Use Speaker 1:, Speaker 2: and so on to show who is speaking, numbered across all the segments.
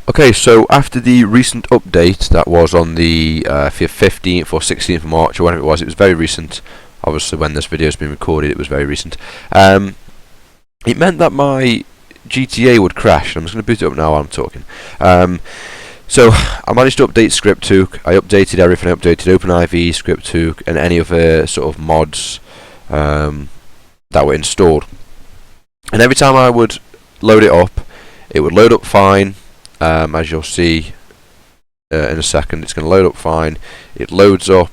Speaker 1: Okay, so after the recent update that was on the 15th or 16th of March or whenever it was very recent. Obviously, when this video has been recorded, it was very recent. It meant that my GTA would crash. I'm just going to boot it up now while I'm talking. So I managed to update Script2. I updated everything. I updated OpenIV, Script2, and any other sort of mods that were installed. And every time I would load it up, it would load up fine. As you'll see in a second, it's going to load up fine. It loads up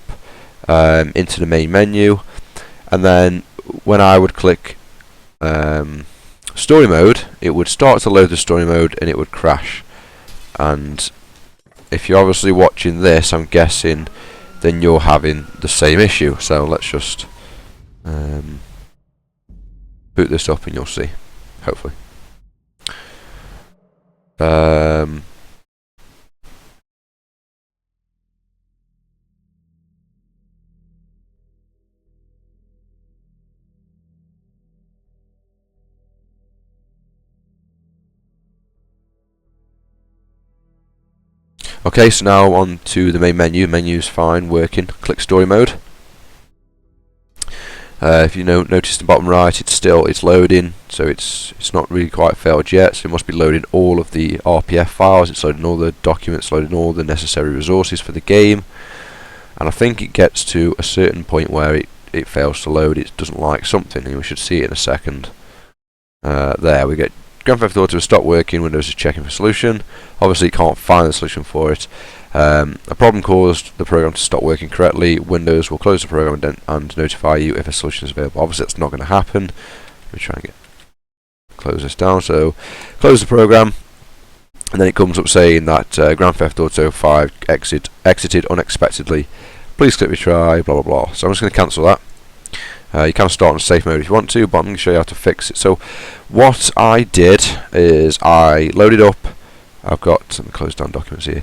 Speaker 1: into the main menu, and then when I would click story mode, it would start to load the story mode and it would crash. And if you're obviously watching this, I'm guessing then you're having the same issue. So let's just boot this up and you'll see, hopefully. Okay, so now on to the main menu. Menu's fine, working. Click story mode. If you notice the bottom right, it's loading, so it's not really quite failed yet. So it must be loading all of the RPF files. It's loading all the documents, loading all the necessary resources for the game. And I think it gets to a certain point where it fails to load. It doesn't like something, and we should see it in a second. There we get. Grand Theft Auto has stopped working. Windows is checking for solution. Obviously, it can't find the solution for it. A problem caused the program to stop working correctly. Windows will close the program and notify you if a solution is available. Obviously, that's not going to happen. Let me try and close this down. So, close the program, and then it comes up saying that Grand Theft Auto 5 exited unexpectedly. Please click retry. Blah blah blah. So I'm just going to cancel that. You can start on safe mode if you want to, but I'm going to show you how to fix it. So what I did is I loaded up. I've got, let me close down documents here.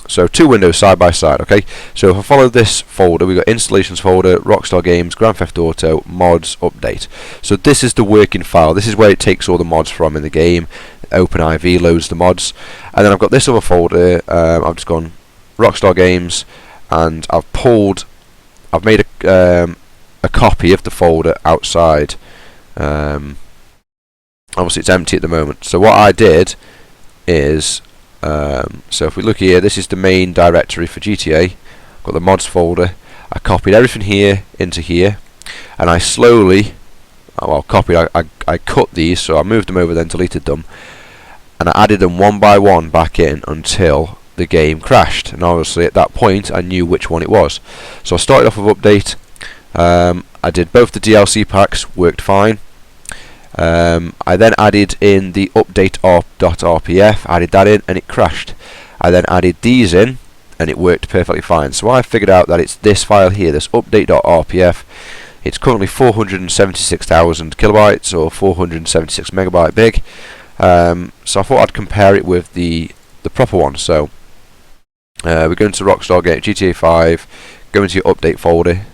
Speaker 1: So two windows side by side. Okay. So if I follow this folder, we've got installations folder, Rockstar Games, Grand Theft Auto, mods, update. So this is the working file. This is where it takes all the mods from in the game. OpenIV loads the mods, and then I've got this other folder. I've just gone Rockstar Games, and I've made a copy of the folder outside. Obviously it's empty at the moment, so what I did is so if we look here, this is the main directory for GTA. I've got the mods folder. I copied everything here into here, and I slowly I cut these, so I moved them over, then deleted them, and I added them one by one back in until the game crashed. And obviously at that point I knew which one it was. So I started off with update. I did both the DLC packs, worked fine. I then added in the update.rpf, added that in, and it crashed. I then added these in, and it worked perfectly fine. So I figured out that it's this file here, this update.rpf. It's currently 476,000 kilobytes or 476 megabyte big. So I thought I'd compare it with the proper one. So we're going to Rockstar Game GTA 5, go into your update folder,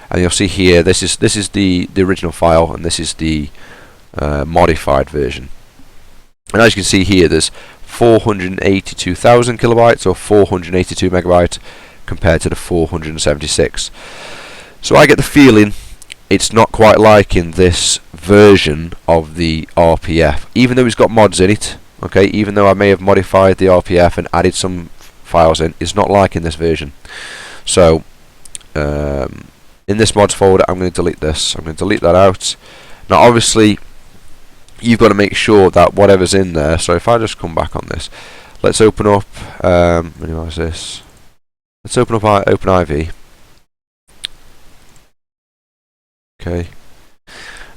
Speaker 1: and you'll see here this is the original file, and this is the modified version. And as you can see here, there's 482,000 kilobytes or 482 megabyte compared to the 476. So I get the feeling it's not quite liking this version of the RPF, even though it's got mods in it. Okay, even though I may have modified the RPF and added some files in, it's not liking this version. So in this mods folder, I'm going to delete this. I'm going to delete that out. Now obviously you've got to make sure that whatever's in there, so if I just come back on this, let's open up minimize this, let's open up our OpenIV. Okay,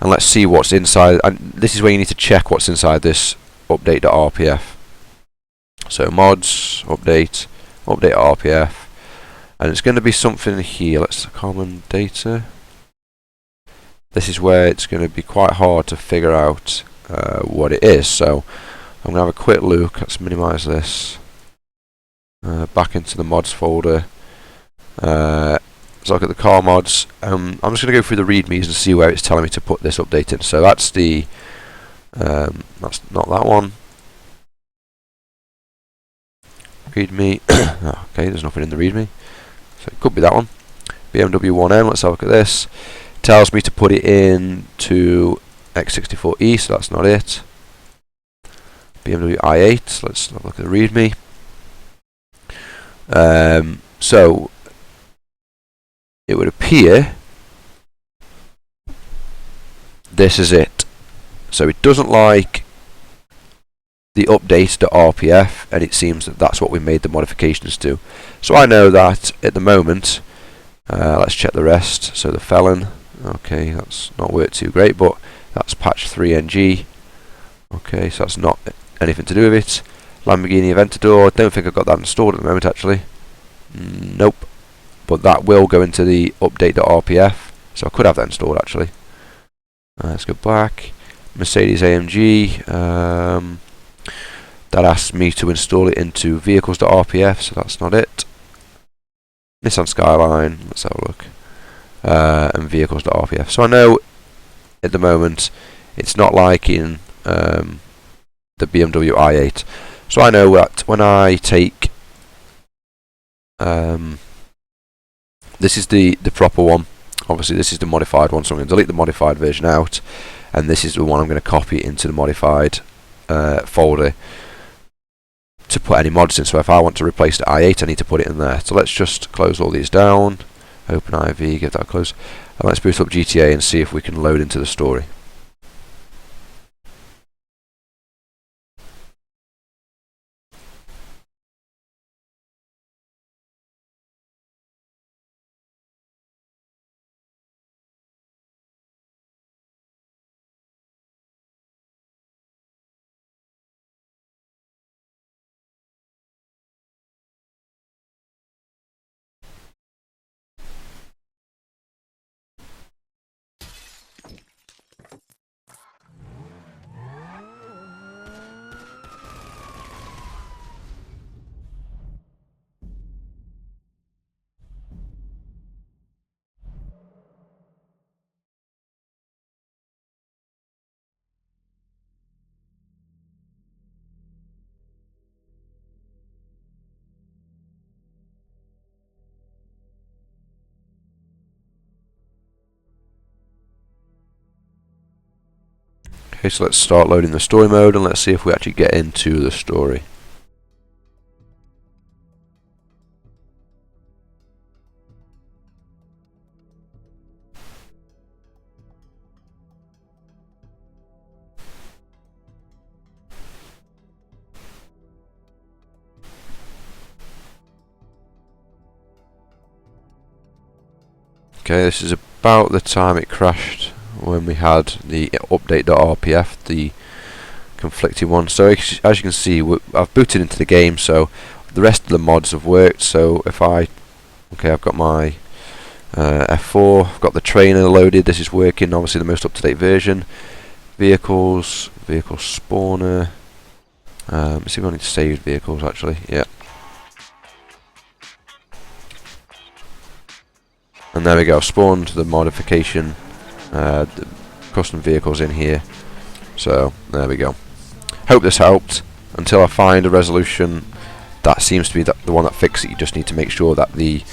Speaker 1: and let's see what's inside, and this is where you need to check what's inside this update.rpf. So mods, update RPF, and it's going to be something here. Let's common data. This is where it's going to be quite hard to figure out what it is. So I'm going to have a quick look. Let's minimize this. Back into the mods folder. So look at the car mods. I'm just going to go through the readmes and see where it's telling me to put this update in. So that's the that's not that one. readme. Okay, there's nothing in the readme, so it could be that one. BMW 1N, let's have a look at this. Tells me to put it into X64E, so that's not it. BMW i8, let's have a look at the readme. So it would appear this is it. So it doesn't like the update.rpf, and it seems that that's what we made the modifications to. So I know that at the moment, let's check the rest. So the felon, okay, that's not worked too great, but that's patch 3ng. Okay, so that's not anything to do with it. Lamborghini Aventador, don't think I've got that installed at the moment actually. Nope. But that will go into the update.rpf, so I could have that installed actually. Let's go back. Mercedes AMG, that asks me to install it into vehicles.rpf, so that's not it. Nissan Skyline, let's have a look. And vehicles.rpf. So I know at the moment it's not liking the BMW i8. So I know that when I take this is the proper one. Obviously this is the modified one, so I'm going to delete the modified version out, and this is the one I'm going to copy into the modified folder to put any mods in. So if I want to replace the i8, I need to put it in there. So let's just close all these down, open IV, give that a close, and let's boot up GTA and see if we can load into the story. Okay, so let's start loading the story mode and let's see if we actually get into the story. Okay, this is about the time it crashed when we had the update.rpf, the conflicting one. So as you can see, I've booted into the game, so the rest of the mods have worked. So if I've got my F4, I've got the trainer loaded, this is working, obviously the most up-to-date version. Vehicles, vehicle spawner, let's see if I need to save vehicles actually, yeah. And there we go, spawned the modification, the custom vehicles in here. So there we go. Hope this helped. Until I find a resolution that seems to be the one that fixes it, you just need to make sure that the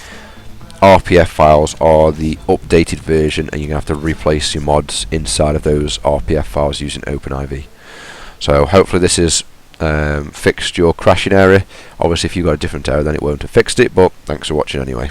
Speaker 1: RPF files are the updated version, and you're going to have to replace your mods inside of those RPF files using OpenIV. So hopefully this has fixed your crashing area. Obviously if you've got a different error then it won't have fixed it, but thanks for watching anyway.